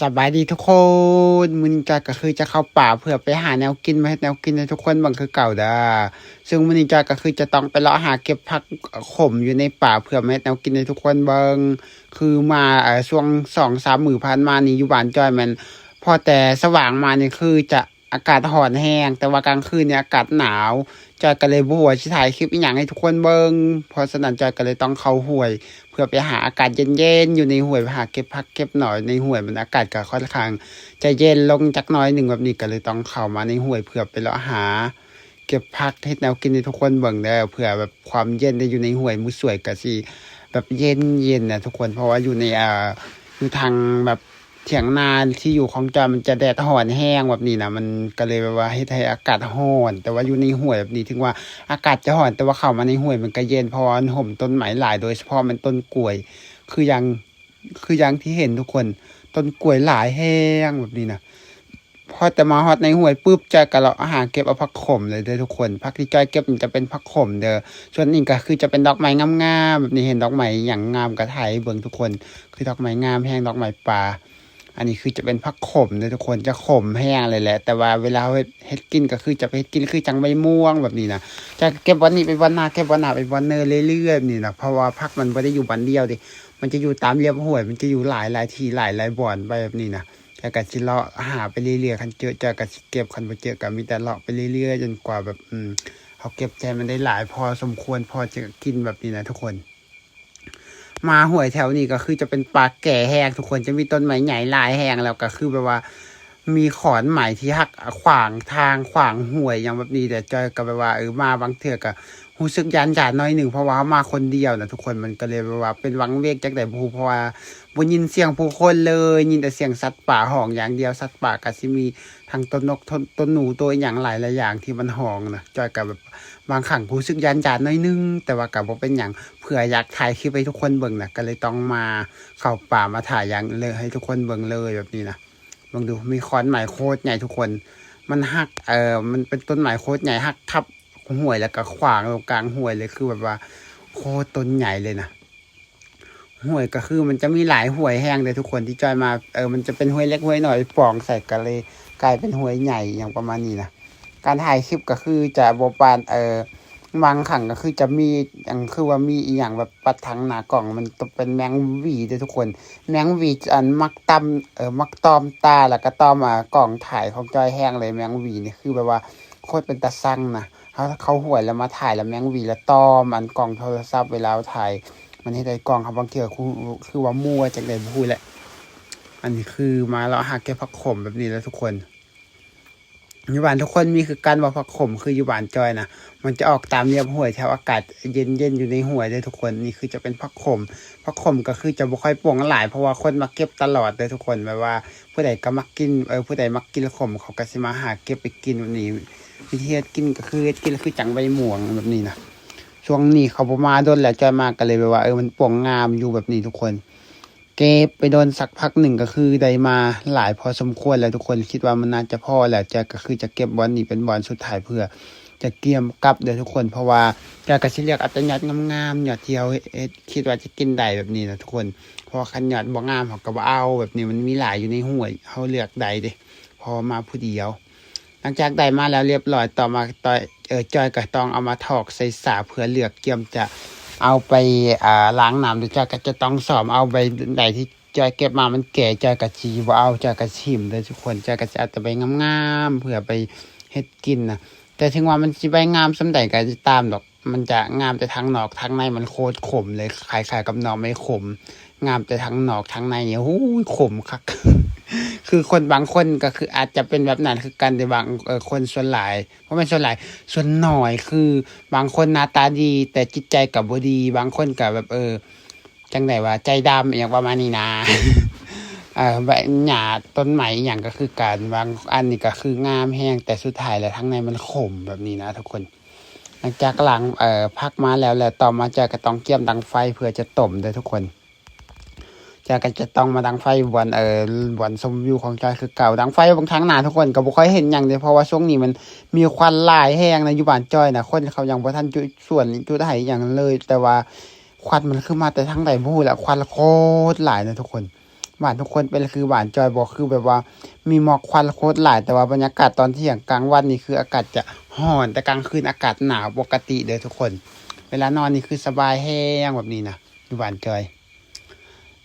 สบายดีทุกคนมื้อนี้จอยก็คือจะเข้าป่าเพื่อไปหาแนวกินมาเฮ็ดแนวกินให้ทุกคนเบิ่งคือเก่าเด้อซึ่งมื้อนี้จอยก็คือจะต้องไปเลาะหาเก็บผักขมอยู่ในป่าเพื่อมาเฮ็ดแนวกินให้ทุกคนเบิ่งคือมาช่วง2-3มื้อผ่านมานี่อยู่บ้านจอยมันพอแต่สว่างมานี่คือจะอากาศร้อนแรงแต่ว่ากลางคืนเนี่ยอากาศหนาวจอยก็เลยบ่รู้ว่าสิถ่ายคลิปอิหยังให้ทุกคนเบิ่งเพราะฉะนั้นจอยก็เลยต้องเข้าห้วย เพื่อไปหาอากาศเย็นๆอยู่ในห้วยไปหาเก็บผักเก็บหน่อยในห้วยมันอากาศก็ค่อนข้างจะเย็นลงจักหน่อยหนึ่งแบบนี้ก็เลยต้องเข้ามาในห้วยเพื่อไปเลาะหาเก็บผักเฮ็ดแนวกินให้ทุกคนเบิ่งเด้อเพื่อแบบความเย็นได้อยู่ในห้วยมื้อสวยก็สิแบบเย็นๆน่ะทุกคนเพราะว่าอยู่ในอยู่ทางแบบเถียงนาที่อยู่ของจอยมันจะแดดร้อนแรงแบบนี้น่ะมันก็เลยแบบว่าเฮ็ดให้อากาศร้อนแต่ว่าอยู่ในห้วยแบบนี้ถึงว่าอากาศจะร้อนแต่ว่าเข้ามาในห้วยมันก็เย็นเพราะว่ามันห่มต้นไม้หลายโดยเฉพาะมันต้นกล้วย คือยังคือยังที่เห็นทุกคนต้นกล้วยหลายแห้งแบบนี้นะพอแต่มาฮอดในห้วยปุ๊บจอยก็เลาะหาเก็บเอาผักขมเลยเด้อทุกคนผักที่จอยเก็บมันจะเป็นผักขมเด้อส่วนนี้ก็คือจะเป็นดอกไม้งามๆแบบนี้เห็นดอกไม้อย่างงามก็ถ่ายให้เบิ่งทุกคนคือดอกไม้งามแห้งดอกไม้ป่าอันนี้คือจะเป็นผักขมเด้อทุกคนจะขมแห้งเลยแหละแต่ว่าเวลาเฮ็ดกินก็คือจะไปเฮ็ดกินคือจังใบม่วงแบบนี้นะจะเก็บวันนี้ไปวันหน้าเก็บวันหน้าไปวันเนอเรื่อยๆนี่นะเพราะว่าผักมันบ่ได้อยู่บันเดียวดิ มันจะอยู่ตามเรียบห้วยมันจะอยู่หลายที่หลายบ่อนไปแบบนี้นะแต่ก็สิเลาะหาไปเรื่อยๆคันเจอเจอก็สิเก็บคันบ่เจอก็มีแต่เลาะไปเรื่อยๆจนกว่าแบบเขาเก็บใจมันได้หลายพอสมควรพอจะกินแบบนี้นะทุกคนมาห้วยแถวนี้ก็คือจะเป็นป่าแก่แห้งทุกคนจะมีต้นไม้ใหญ่หลายแห้งแล้วก็คือแบบว่ามีขอนไม้ที่หักขวางทางขวางห้วยอย่างแบบนี้แต่จอยก็แบบว่ามาบางเทื่อก็ รู้สึกยันจานน้อยหนึ่งเพราะว่ามาคนเดียวนะทุกคนมันก็เลยแบบว่าเป็นวังเวกจักได๋บ่ฮู้เพราะว่าบ่ยินเสียงผู้คนเลยยินแต่เสียงสัตว์ป่าฮ้องอย่างเดียวสัตว์ป่าก็สิมีทั้งต้นนกต้นหนูตัวอิหยังหลายอย่างที่มันฮ้องนะจอยก็แบบบางครั้งรู้สึกยันจานน้อยหนึ่งแต่ว่าก็บ่เป็นหยังเผื่ออยากถ่ายคลิปให้ทุกคนเบิ่งน่ะก็เลยต้องมาเข้าป่ามาถ่ายอย่างเลยให้ทุกคนเบิ่งเลยแบบนี้นะลองดูมีขอนไม้โคตรใหญ่ทุกคนมันหักมันเป็นต้นไม้โคตรใหญ่หักทับ ห้วยแล้วก็ขวางตรงกลางห้วยเลยคือแบบว่าโคตรต้นใหญ่เลยนะห้วยก็คือมันจะมีหลายห้วยแห้งเลยทุกคนที่จอยมามันจะเป็นห้วยเล็กห้วยน้อยปองใส่กันเลยกลายเป็นห้วยใหญ่อย่างประมาณนี้นะการถ่ายคลิปก็คือจะบ่ปานบางครั้งก็คือจะมีอย่างคือว่ามีอีหยังแบบปัดทางหน้ากล่องมันตเป็นแมงหวีเด้อทุกคนแมงหวีอันมักตำมักตอมตาแล้วก็ตอมกล่องถ่ายของจอยแห้งเลยแมงหวีนี่คือแบบว่าโคตรเป็นตาสั่งนะ เขาหวยแล้วมาถ่ายแล้วแมงวีแล้วต้อมอันกล้องโทรศัพท์เวลาถ่ายมันเฮ็ดให้กล้องครับบางเทื่อคือว่ามั่วจักได้บ่ฮู้แหละอันนี้คือมาแล้วหาเก็บผักขมแบบนี้แล้วทุกคนอยู่บ้านทุกคนมีคือกันว่าผักขมคืออยู่บ้านจอยนะมันจะออกตามเรียบห้วยแถวอากาศเย็นๆอยู่ในห้วยเด้อทุกคนนี่คือจะเป็นผักขมผักขมก็คือจะบ่ค่อยปลูกหลายเพราะว่าคนมาเก็บตลอดเด้อทุกคนแบบว่าผู้ใดก็มักกินผู้ใดมักกินขมเขาก็สิมาหาเก็บไปกินแบบนี้ วิธีเฮ็ดกินก็คือเฮ็ดกินคือจังใบม่วงแบบนี้นะช่วงนี้เขาบ่มาโดนแล้วจอยมาก็เลยแบบว่ามันป่วงงามอยู่แบบนี้ทุกคนเก็บไปโดนสักพักหนึ่งก็คือได้มาหลายพอสมควรแล้วทุกคนคิดว่ามันน่าจะพอแล้วจะก็คือจะเก็บบอลนี้เป็นบอลสุดท้ายเพื่อจะเกี่ยมกลับเด้อทุกคนเพราะว่าจะก็สิเลือกเอาแต่ยอดงามๆยอดที่เราเฮ็ดคิดว่าจะกินได้แบบนี้นะทุกคนเพราะว่าคันยอดบ่งามเขาก็บ่เอาแบบนี้มันมีหลายอยู่ในห้วยเฮาเลือกได้เด้พอมาผู้เดียว หลังจากได้มาแล้วเรียบร้อยต่อมาต่อยจอยก็ต้องเอามาถอกใส่สาเพื่อเลือกเกี่ยมจะเอาไปล้างน้ำหรือจอยก็จะต้องซ้อมเอาใบใดที่จอยเก็บมามันแก่จอยก็สิบ่เอาจอยก็ถิ้มเด้อทุกคนจอยก็จะเอาแต่ใบงามๆเพื่อไปเฮ็ดกินน่ะแต่ถึงว่ามันสิใบงามส่ำใดก็สิตามดอกมันจะงามแต่ทางนอกทางในมันโคตรขมเลยคล้ายๆกับหน่อไม้ขมงามแต่ทางนอกทางในเนี่ยหู้ยขมคัก คือคนบางคนก็คืออาจจะเป็นแบบนั้นคือกันแต่บางคนส่วนหลายเพราะไม่ส่วนหลายส่วนน้อยคือบางคนหน้าตาดีแต่จิตใจก็บ่ดีบางคนก็แบบจังได๋ว่าใจดำอิหยังประมาณนี้นะแบบหญ้าต้นไม้อิหยังก็คือกันบางอันนี่ก็คืองามแรงแต่สุดท้ายแล้วข้างในมันขมแบบนี้นะทุกคนหลังจากล้างพักมาแล้วต่อมาจะก็ต้องเกี่ยมดังไฟเพื่อจะต้มเด้อทุกคน จากก็จะต้องมาดังไฟบ่อนชมวิวของจอยคือเก่าดังไฟบางครั้งหน้าทุกคนก็บ่ค่อยเห็นหยังเดะเพราะว่าช่วงนี้มันมีควันหลายแฮงนะอยู่บ้านจอยน่ะคนเขายังบ่ทันจุส่วนจุดไห้หยังเลยแต่ว่าควันมันคือมาแต่ทางใดบ่ฮู้แหละควันโคตรหลายนะทุกคน หวานทุกคนเป็นคือหวานจอยบอกคือแบบว่ามีหมอกควันโคตรหลายแต่ว่าบรรยากาศตอนเที่ยงกลางวันนี่คืออากาศจะร้อนแต่กลางคืนอากาศหนาวปกติเด้อทุกคนเวลานอนนี่คือสบายแห้งแบบนี้นะหวานจอย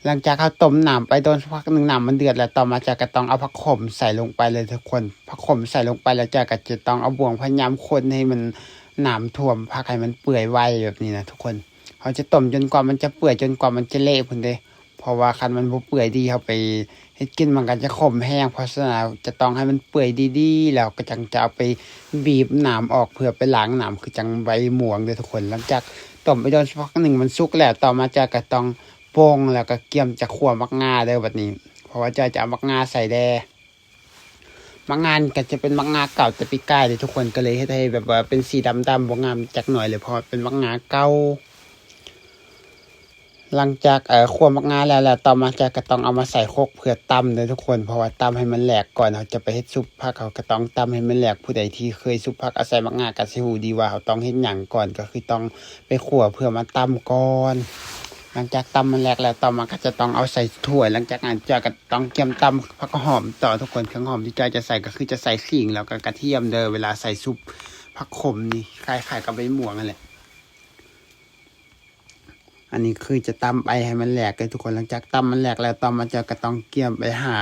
หลังจากเขาต้มน้ำไปโดนสักพักหนึ่งน้ำมันเดือดแล้วต่อมาจากก็ต้องเอาผักขมใส่ลงไปเลยทุกคนผักขมใส่ลงไปแล้วจากก็จะต้องเอาบ่วงพยายามคนให้มันน้ำท่วมผักให้มันเปื่อยไวแบบนี้นะทุกคนเขาจะต้มจนกว่ามันจะเปื่อยจนกว่ามันจะเละพุ่นเด้เพราะว่าคันมันบ่เปื่อยดีเขาไปเฮ็ดกินมันก็จะขมแห้งเพราะฉะนั้นจะต้องให้มันเปื่อยดีๆแล้วก็จังจะเอาไปบีบน้ำออกเพื่อไปล้างน้ำคือจังใบหมวงเด้อทุกคนหลังจากต้มไปโดนสักพักหนึ่งมันสุกแล้วต่อมาจากก็ต้องโป่งแล้วก็เกี่ยมจะคั่วมักงาเด้อบัดนี้เพราะว่าจะเอามักงาใส่แด่มักงานก็จะเป็นมักงาเก่าแต่ปีกายเด้อทุกคนก็เลยเฮ็ดให้แบบว่าเป็นสีดำๆบ่งามจักหน่อยเลยเพราะเป็นมักงาเก่า หลังจากคั่วมักงาแล้วต่อมาจะก็ต้องเอามาใส่โคกเพื่อตำเลยทุกคนเพราะว่าตำให้มันแหลกก่อนเขาจะไปเฮ็ดซุปผักเขาก็ต้องตำให้มันแหลกผู้ใดที่เคยซุปผักอาศัยมักงาก็สิรู้ดีว่าเขาต้องเฮ็ดหยังก่อนก็คือต้องไปคั่วเพื่อมาตำก่อนหลังจากตำมันแหลกแล้วต่อมาก็จะต้องเอาใส่ถ้วยหลังจากนั้นจะก็ต้องเตรียมตำผักหอมต่อทุกคนเครื่องหอมที่จะใส่ก็คือจะใส่ขิงแล้วก็กระเทียมเด้อเวลาใส่ซุปผักขมนี่คล้ายๆกับใบม่วงนั่นแหละ อันนี้คือจะตำไปให้มันแหลกเลยทุกคนหลังจากตำมันแหลกแล้วต่อมาก็ต้องเกี่ยมไปหา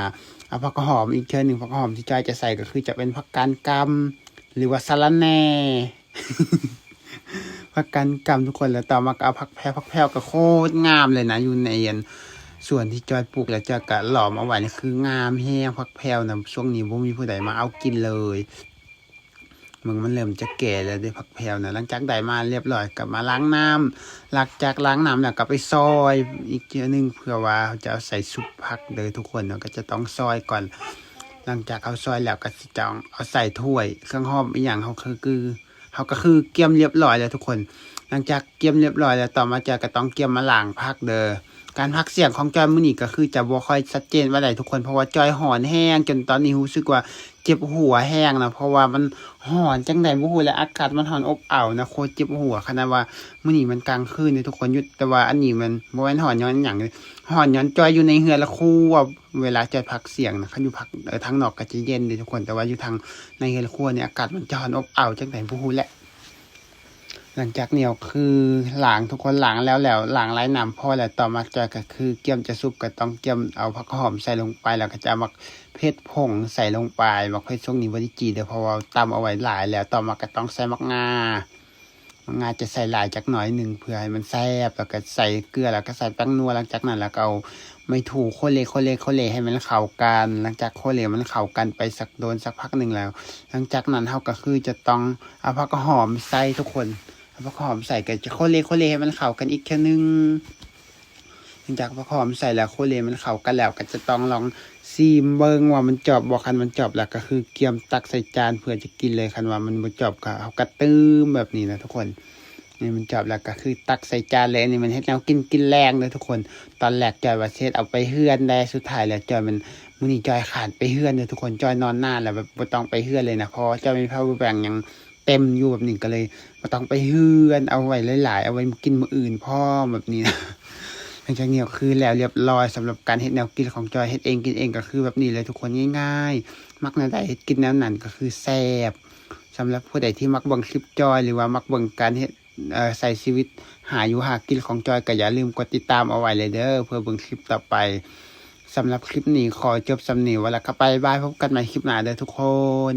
เอาผักหอมอีกเช่นหนึ่งผักหอมที่จอยจะใส่ก็คือจะเป็นผักกาดกำหรือว่าสะระแหน่ ผักกาดกำทุกคนแล้วต่อมาก็เอาผักแพรวก็โคตรงามเลยนะอยู่ในส่วนที่จอยปลูกแล้วจะกะหลอมเอาไว้นี่คืองามแฮงผักแพรวนะช่วงนี้บ่มีผู้ใดมาเอากินเลยมันเริ่มจะแก่แล้วได้ผักแพรวนะหลังจากได้มาเรียบร้อยกลับมาล้างน้ำหลังจากล้างน้ำแล้วก็ไปซอยอีกเทีนึงเพื่อว่าจะเอาใส่ซุปผักเด้อทุกคนเนาะก็จะต้องซอยก่อนหลังจากเขาซอยแล้วก็สิจะเอาใส่ถ้วยเครื่องหอมอีกอย่างเขาคือเกี่ยมเรียบร้อยแล้วทุกคนหลังจากเกี่ยมเรียบร้อยแล้วต่อมาก็ต้องเกี่ยมมาล้างผักเด้อการพักเสียงของจอยมื้อนี้ก็คือจะบ่ค่อยชัดเจนว่าใดทุกคนเพราะว่าจอยหอนแห้งจนตอนนี้รู้สึกว่าเจ็บหัวแห้งนะเพราะว่ามันหอนจังได๋บ่ฮู้และอากาศมันร้อนอบอ้าวนะโคตรเจ็บหัวขนาดว่ามื้อนี้มันกลางคืนนี่ทุกคนอยู่แต่ว่าอันนี้มันบ่แม่นหอนย้อนหยังเลยหอนย้อนจอยอยู่ในเฮือนละครัวเวลาจอยพักเสียงนะคันอยู่พักทางนอกก็จะเย็นเด้ทุกคนแต่ว่าอยู่ทางในเฮือนละครัวเนี่ยอากาศมันจะร้อนอบอ้าวจังได๋บ่ฮู้แหละ หลังจากเหนียวคือล้างทุกคนล้างแล้วล้างไร้น้ำพอแล้วต่อมาก็คือเกี่ยมจะซุปก็ต้องเกี่ยมเอาผักหอมใส่ลงไปแล้วก็จะเอามักเพชรผงใส่ลงไปมักเพชรช่วงนี้บ่ได้จีเด้อเพราะว่าตำเอาไว้หลายแล้วต่อมาก็ต้องใส่มักงาจะใส่หลายจักหน่อยหนึ่งเพื่อให้มันแซ่บแล้วก็ใส่เกลือแล้วก็ใส่แป้งนัวหลังจากนั้นแล้วก็เอาไม่ถูโคเลให้มันเข้ากันหลังจากโคเลมันเข้ากันไปสักพักหนึ่งแล้ว หลังจากนั้นเราก็คือจะต้องเอาผักหอมใส่ทุกคนเอาผักหอมใส่ก็จะโคเลให้มันเข้ากันอีกแค่นึงหลังจากผักหอมใส่แล้วโคเลมันเข้ากันแล้วก็จะต้องลองซีมเบิ่งว่ามันจบบ่คันมันจบแล้วก็คือเกียมตักใส่จานเพื่อจะกินเลยคันว่ามันบ่จบก็เอากระตื้มแบบนี้นะทุกคนนี่มันจบแล้วก็คือตักใส่จานเลยนี่มันเฮ็ดแนวกินแรงเลยทุกคนตอนแรกจอยว่าเฮ็ดเอาไปเฮือนได้สุดท้ายแล้วจอยมันมื้อนี้จอยขาดไปเฮือนเลยทุกคนจอยนอนนานแล้วแบบบ่ต้องไปเฮือนเลยนะเพราะจอยมี power bank ยังเต็มอยู่แบบนี้ก็เลยบ่ต้องไปเฮือนเอาไว้หลายๆเอาไว้กินมื้ออื่นพร้อมแบบนี้นะหลังจากนี้ก็คือแล้วเรียบร้อยสำหรับการเฮ็ดแนวกินของจอยเฮ็ดเองกินเองก็คือแบบนี้เลยทุกคนง่ายๆมักแนวใดเฮ็ดกินแนวนั้นก็คือแซ่บสำหรับผู้ใดที่มักเบิ่งคลิปจอยหรือว่ามักเบิ่งการเฮ็ดใส่ชีวิตหาอยู่หากินของจอยก็อย่าลืมกดติดตามเอาไว้เลยเด้อเพื่อเบิ่งคลิปต่อไปสำหรับคลิปนี้ขอจบสำนีไว้แล้วก็ไปบายพบกันใหม่คลิปหน้าเด้อทุกคน